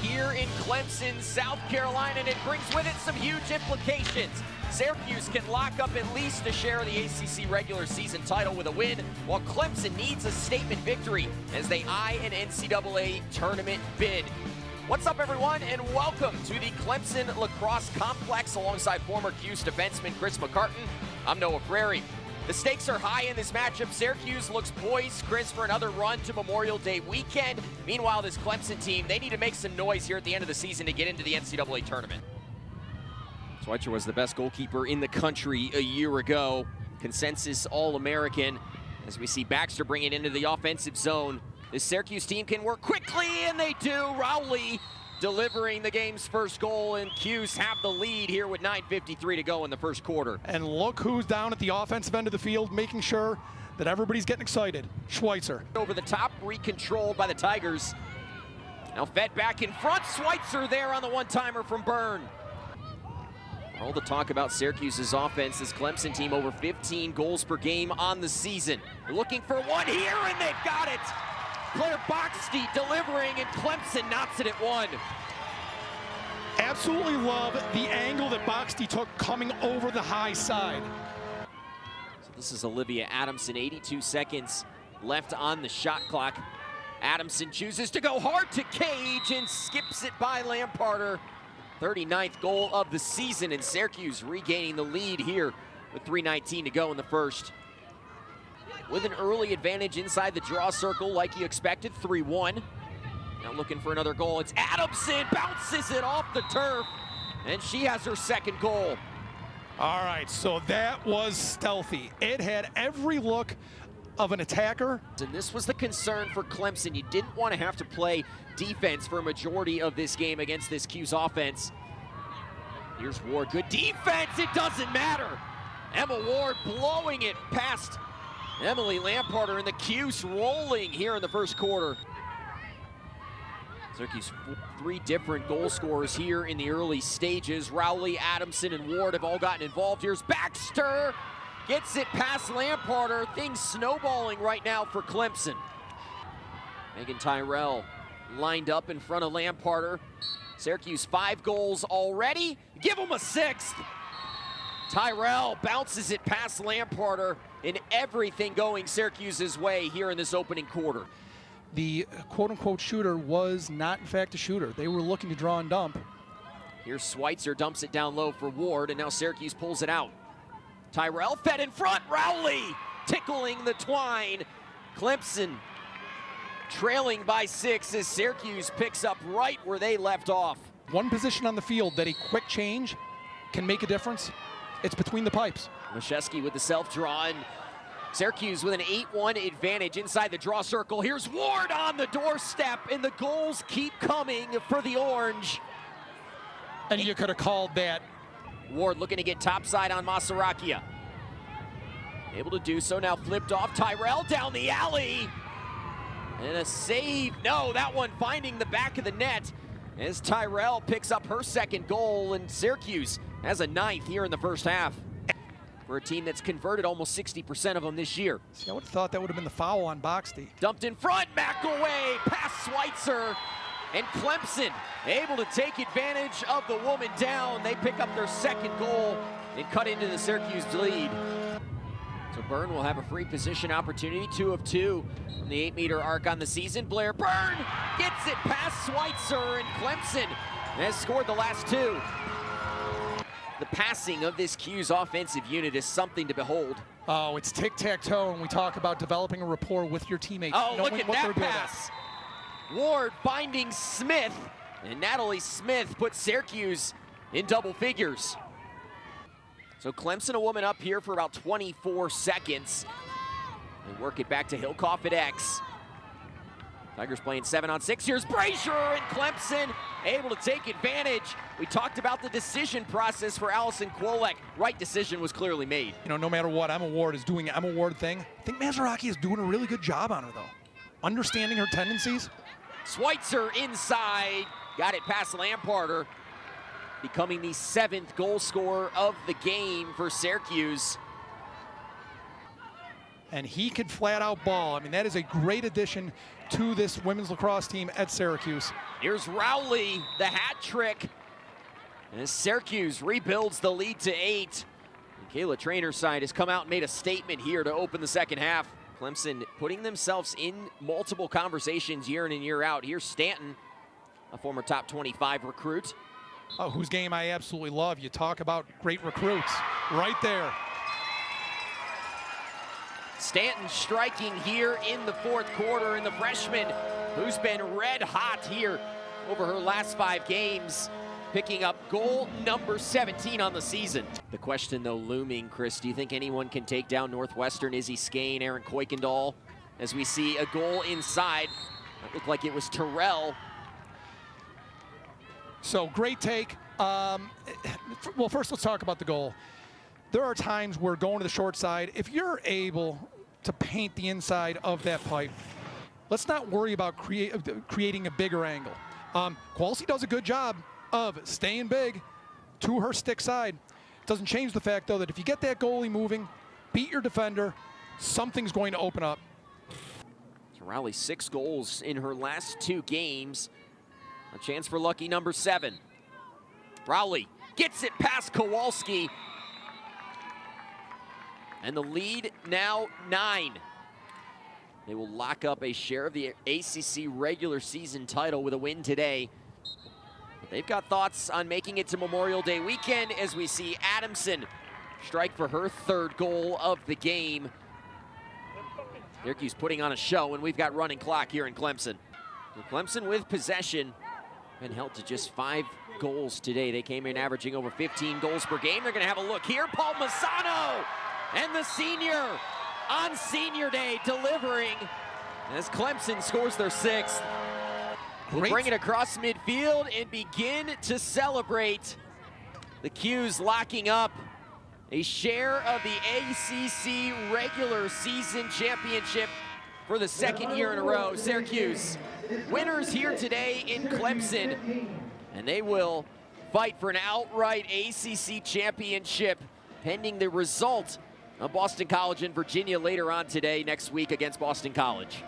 here in Clemson, South Carolina, and it brings with it some huge implications. Syracuse can lock up at least a share of the ACC regular season title with a win, while Clemson needs a statement victory as they eye an NCAA tournament bid. What's up, everyone, and welcome to the Clemson Lacrosse Complex alongside former Cuse defenseman Chris McCartan. I'm Noah Frary. The stakes are high in this matchup. Syracuse looks poised, Chris, for another run to Memorial Day weekend. Meanwhile, this Clemson team, they need to make some noise here at the end of the season to get into the NCAA tournament. Schweitzer was the best goalkeeper in the country a year ago. Consensus All-American. As we see Baxter bring it into the offensive zone. This Syracuse team can work quickly, and they do. Rowley delivering the game's first goal, and Cuse have the lead here with 9:53 to go in the first quarter. And look who's down at the offensive end of the field, making sure that everybody's getting excited. Schweitzer. Over the top, recontrolled by the Tigers. Now fed back in front. Schweitzer there on the one-timer from Byrne. All the talk about Syracuse's offense, this Clemson team over 15 goals per game on the season. They're looking for one here, and they've got it. Player Bockstie delivering, and Clemson knocks it at one. Absolutely love the angle that Bockstie took coming over the high side. So this is Olivia Adamson, 82 seconds left on the shot clock. Adamson chooses to go hard to Cage and skips it by Lamparter. 39th goal of the season, and Syracuse regaining the lead here with 3:19 to go in the first. With an early advantage inside the draw circle like you expected, 3-1. Now looking for another goal. It's Adamson, bounces it off the turf, and she has her second goal. All right, so that was stealthy. It had every look of an attacker. And this was the concern for Clemson. You didn't want to have to play defense for a majority of this game against this Cuse offense. Here's Ward, good defense, it doesn't matter. Emma Ward blowing it past Emily Lamparter, and the Cuse rolling here in the first quarter. Syracuse, three different goal scorers here in the early stages. Rowley, Adamson, and Ward have all gotten involved. Here's Baxter, gets it past Lamparter. Things snowballing right now for Clemson. Emma Tyrrell lined up in front of Lamparter. Syracuse 5 goals already. Give them a 6th. Tyrrell bounces it past Lamparter, and everything going Syracuse's way here in this opening quarter. The quote-unquote shooter was not, in fact, a shooter. They were looking to draw and dump. Here's Schweitzer, dumps it down low for Ward, and now Syracuse pulls it out. Tyrrell fed in front. Rowley tickling the twine. Clemson trailing by 6 as Syracuse picks up right where they left off. One position on the field that a quick change can make a difference. It's between the pipes. Mashesky with the self-draw, and Syracuse with an 8-1 advantage inside the draw circle. Here's Ward on the doorstep, and the goals keep coming for the Orange. And you could have called that. Ward looking to get topside on Masarakia. Able to do so, now flipped off. Tyrrell down the alley. And a save. No, that one finding the back of the net as Tyrrell picks up her second goal, and Syracuse has a 9th here in the first half for a team that's converted almost 60% of them this year. See, I would have thought that would have been the foul on Bockstie. Dumped in front, McAway, past Schweitzer, and Clemson able to take advantage of the woman down. They pick up their second goal and cut into the Syracuse lead. So Byrne will have a free position opportunity, 2 of 2 in the 8-meter arc on the season. Blair Byrne gets it past Schweitzer, and Clemson has scored the last 2. The passing of this Cuse offensive unit is something to behold. Oh, it's tic-tac-toe when we talk about developing a rapport with your teammates. Oh, look at that pass. Ward finding Smith, and Natalie Smith puts Syracuse in double figures. So Clemson a woman up here for about 24 seconds. They work it back to Hillcoff at X. Tigers playing 7-on-6. Here's Brazier, and Clemson able to take advantage. We talked about the decision process for Allison Kwolek. Right decision was clearly made. You know, no matter what Emma Ward is doing, Emma Ward thing, I think Masaraki is doing a really good job on her, though. Understanding her tendencies. Schweitzer inside, got it past Lamparter, becoming the 7th goal scorer of the game for Syracuse. and he could flat out ball. I mean, that is a great addition to this women's lacrosse team at Syracuse. Here's Rowley, the hat trick. As Syracuse rebuilds the lead to 8. Kayla Trainer's side has come out and made a statement here to open the second half. Clemson putting themselves in multiple conversations year in and year out. Here's Stanton, a former top 25 recruit. Oh, whose game I absolutely love. You talk about great recruits right there. Stanton striking here in the fourth quarter, and the freshman who's been red hot here over her last 5 games, picking up goal number 17 on the season. The question, though, looming, Chris, do you think anyone can take down Northwestern? Izzy Skane, Aaron Kuykendall, as we see a goal inside. It looked like it was Tyrrell. So, great take. Well, first let's talk about the goal. There are times where going to the short side, if you're able to paint the inside of that pipe, let's not worry about creating a bigger angle. Kowalski does a good job of staying big to her stick side. Doesn't change the fact, though, that if you get that goalie moving, beat your defender, something's going to open up. Rowley 6 goals in her last 2 games. A chance for lucky number 7. Rowley gets it past Kowalski. And the lead now 9. They will lock up a share of the ACC regular season title with a win today. But they've got thoughts on making it to Memorial Day weekend as we see Adamson strike for her 3rd goal of the game. Syracuse putting on a show, and we've got running clock here in Clemson. So Clemson with possession, been held to just 5 goals today. They came in averaging over 15 goals per game. They're gonna have a look here. Paul Masano and the senior on senior day delivering as Clemson scores their 6th. We'll bring it across midfield and begin to celebrate. The Cuse locking up a share of the ACC regular season championship for the 2nd year in a row. Syracuse winners here today in Clemson, and they will fight for an outright ACC championship pending the result of Boston College and Virginia later on today, next week against Boston College.